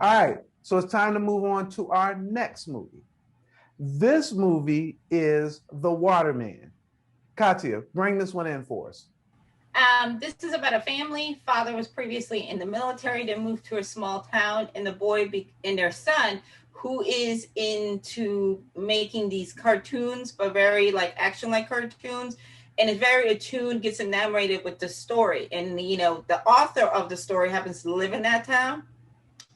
All right, so it's time to move on to our next movie. This movie is The Waterman. Katya, bring this one in for us. This is about a family. Father was previously in the military, then moved to a small town, and the boy and their son, who is into making these cartoons, but very like action-like cartoons, and is very attuned, gets enamored with the story. And the author of the story happens to live in that town,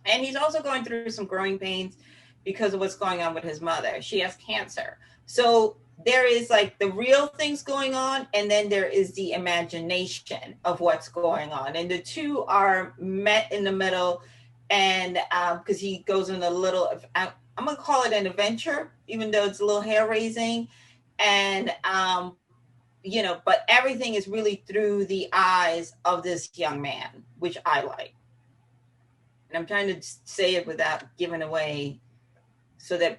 and he's also going through some growing pains because of what's going on with his mother. She has cancer. So there is like the real things going on, and then there is the imagination of what's going on. And the two are met in the middle. And because he goes in a little, I'm going to call it an adventure, even though it's a little hair raising. And, but everything is really through the eyes of this young man, which I like. And I'm trying to say it without giving away so that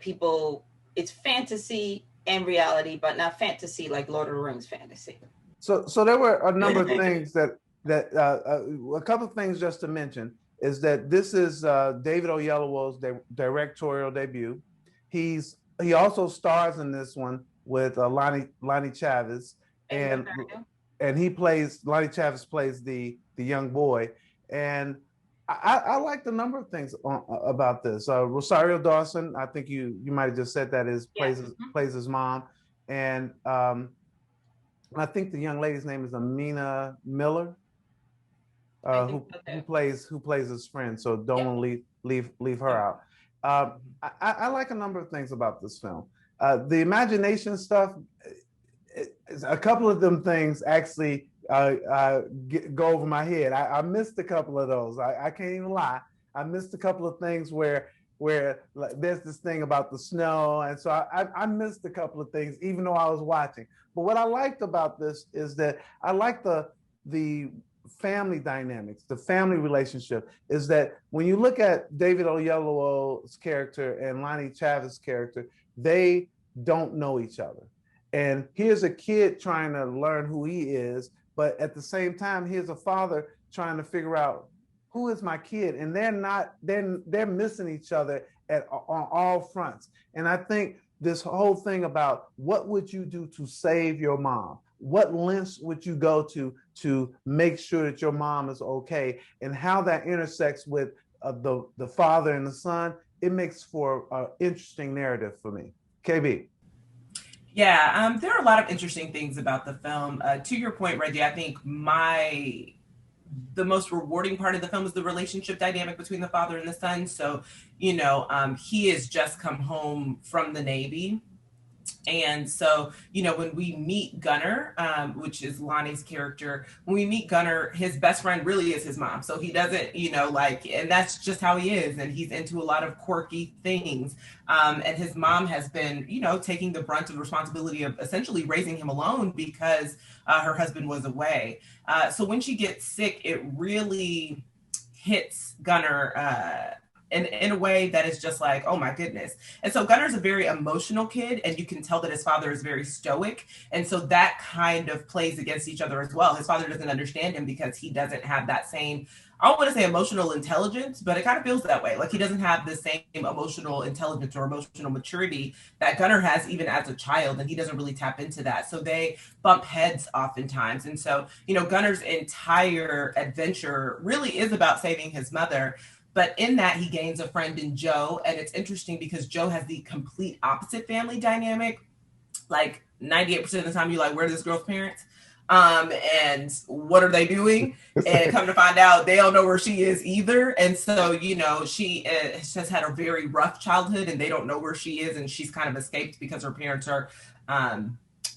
it's fantasy and reality, but not fantasy like Lord of the Rings fantasy. So there were a number of things that a couple of things just to mention is that this is David Oyelowo's directorial debut. He also stars in this one with Lonnie Chavis, and Lonnie Chavis plays the young boy. And I like the number of things about this. Rosario Dawson, I think you might have just said that plays his mom, and I think the young lady's name is Amiah Miller, who plays his friend. So don't want to leave her out. I like a number of things about this film. The imagination stuff, a couple of them things actually go over my head. I missed a couple of those. I can't even lie. I missed a couple of things where like, there's this thing about the snow, and so I missed a couple of things even though I was watching. But what I liked about this is that I like the family dynamics, the family relationship. Is that when you look at David Oyelowo's character and Lonnie Chavis' character, they don't know each other. And here's a kid trying to learn who he is, but at the same time, here's a father trying to figure out who is my kid, and they're missing each other on all fronts. And I think this whole thing about what would you do to save your mom? What lengths would you go to make sure that your mom is okay, and how that intersects with the father and the son, it makes for an interesting narrative for me. KB. Yeah, there are a lot of interesting things about the film. To your point, Reggie, I think the most rewarding part of the film is the relationship dynamic between the father and the son. So, he has just come home from the Navy. And so, when we meet Gunner, which is Lonnie's character, when we meet Gunner, his best friend really is his mom. So he doesn't, and that's just how he is. And he's into a lot of quirky things. And his mom has been, taking the brunt of the responsibility of essentially raising him alone because her husband was away. So when she gets sick, it really hits Gunner in a way that is just like, oh my goodness. And so Gunner's a very emotional kid, and you can tell that his father is very stoic. And so that kind of plays against each other as well. His father doesn't understand him because he doesn't have that same, I don't want to say emotional intelligence, but it kind of feels that way. Like he doesn't have the same emotional intelligence or emotional maturity that Gunner has even as a child, and he doesn't really tap into that. So they bump heads oftentimes. And so, Gunner's entire adventure really is about saving his mother. But in that, he gains a friend in Joe. And it's interesting because Joe has the complete opposite family dynamic. Like 98% of the time, you're like, where are this girl's parents? And what are they doing? And come to find out, they don't know where she is either. And so, she has had a very rough childhood, and they don't know where she is. And she's kind of escaped because her parents are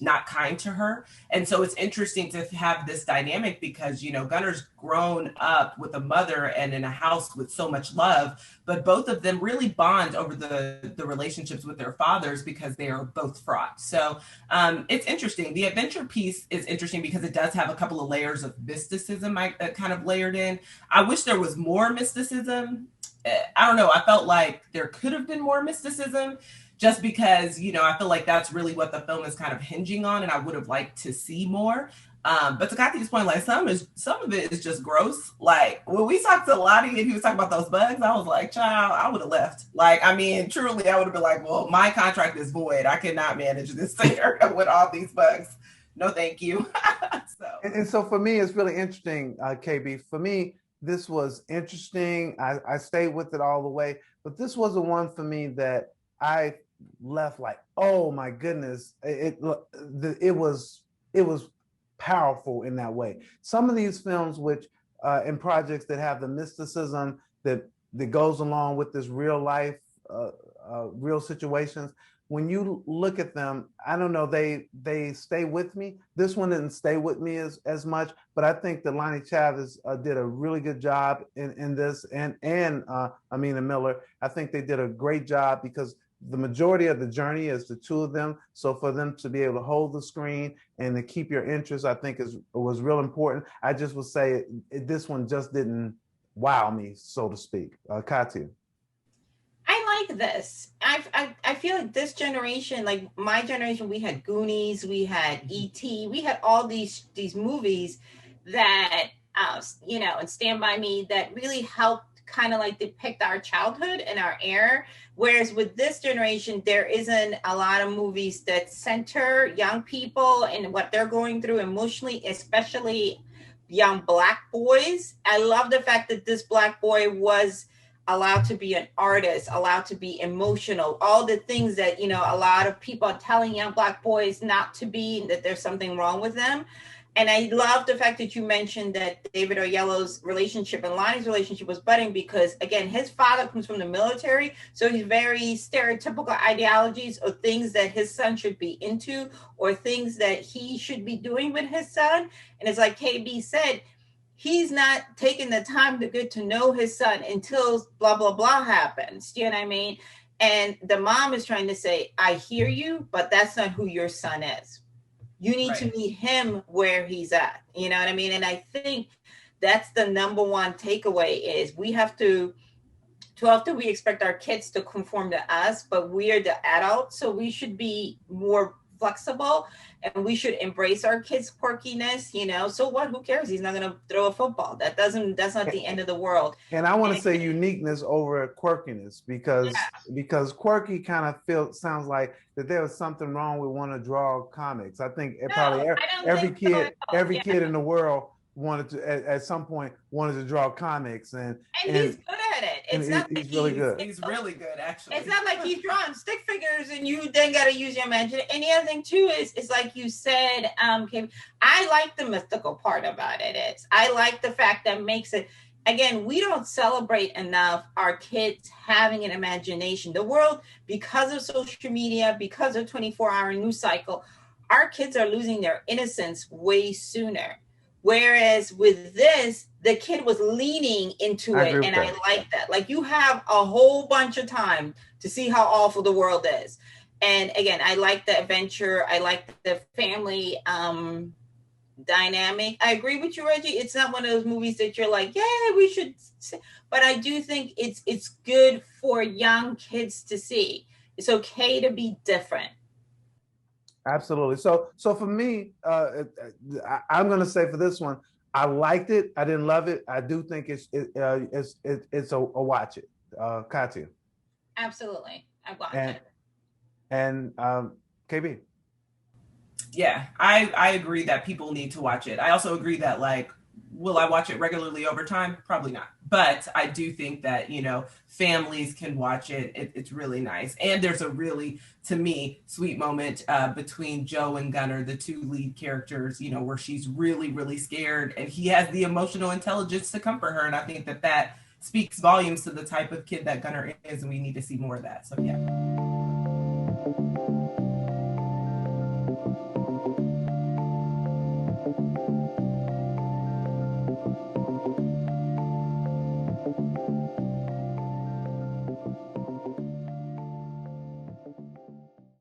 not kind to her. And so it's interesting to have this dynamic because, Gunner's grown up with a mother and in a house with so much love, but both of them really bond over the relationships with their fathers because they are both fraught. So it's interesting. The adventure piece is interesting because it does have a couple of layers of mysticism kind of layered in. I wish there was more mysticism. I don't know. I felt like there could have been more mysticism, just because, I feel like that's really what the film is kind of hinging on, and I would have liked to see more. But to Kathy's point, like some of it is just gross. Like when we talked to Lonnie and he was talking about those bugs, I was like, child, I would have left. Like, I mean, truly, I would have been like, well, my contract is void. I cannot manage this area with all these bugs. No, thank you. And so for me, it's really interesting, KB. For me, this was interesting. I stayed with it all the way, but this was the one for me that I left like, oh my goodness, it was powerful in that way. Some of these films, which and projects that have the mysticism that goes along with this real life, real situations. When you look at them, I don't know, they stay with me. This one didn't stay with me as much, but I think that Lonnie Chavis did a really good job in this, and Amiah Miller. I think they did a great job because the majority of the journey is the two of them. So for them to be able to hold the screen and to keep your interest, I think was real important. I just would say this one just didn't wow me, so to speak. Katya. I like this. I feel like this generation, like my generation, we had Goonies, we had E.T., we had all these movies that and Stand By Me that really helped kind of like depict our childhood and our era. Whereas with this generation, there isn't a lot of movies that center young people and what they're going through emotionally, especially young Black boys. I love the fact that this Black boy was allowed to be an artist, allowed to be emotional, all the things that, a lot of people are telling young Black boys not to be, that there's something wrong with them. And I love the fact that you mentioned that David Oyelowo's relationship and Lonnie's relationship was budding because, again, his father comes from the military. So he's very stereotypical ideologies of things that his son should be into or things that he should be doing with his son. And it's like KB said, he's not taking the time to get to know his son until blah, blah, blah happens. Do you know what I mean? And the mom is trying to say, I hear you, but that's not who your son is. You need to meet him where he's at. You know what I mean? And I think that's the number one takeaway is we have to, too often we expect our kids to conform to us, but we are the adults. So we should be more flexible and we should embrace our kids' quirkiness, so what, who cares? He's not going to throw a football. That's not the end of the world. And I want to say uniqueness over quirkiness because quirky kind of sounds like that there was something wrong with want to draw comics. I think every kid in the world wanted to at some point wanted to draw comics and he's good at it. It's not he's really good. He's really good, actually. It's not like he's drawing stick figures and you then got to use your imagination. And the other thing too is like you said, Kim, I like the mythical part about it. I like the fact that makes it. Again, we don't celebrate enough our kids having an imagination. The world, because of social media, because of 24-hour news cycle, our kids are losing their innocence way sooner. Whereas with this, the kid was leaning into it, and I like that. Like you have a whole bunch of time to see how awful the world is. And again, I like the adventure. I like the family dynamic. I agree with you, Reggie. It's not one of those movies that you're like, yeah, we should. But I do think it's good for young kids to see. It's okay to be different. Absolutely. So for me, I'm going to say for this one, I liked it. I didn't love it. I do think it's a watch it. Katya. Absolutely, I watch it. And KB. Yeah, I agree that people need to watch it. I also agree that will I watch it regularly over time? Probably not. But I do think that, families can watch it. It's really nice. And there's a really, to me, sweet moment between Joe and Gunnar, the two lead characters, where she's really, really scared. And he has the emotional intelligence to comfort her. And I think that speaks volumes to the type of kid that Gunnar is. And we need to see more of that. So, yeah.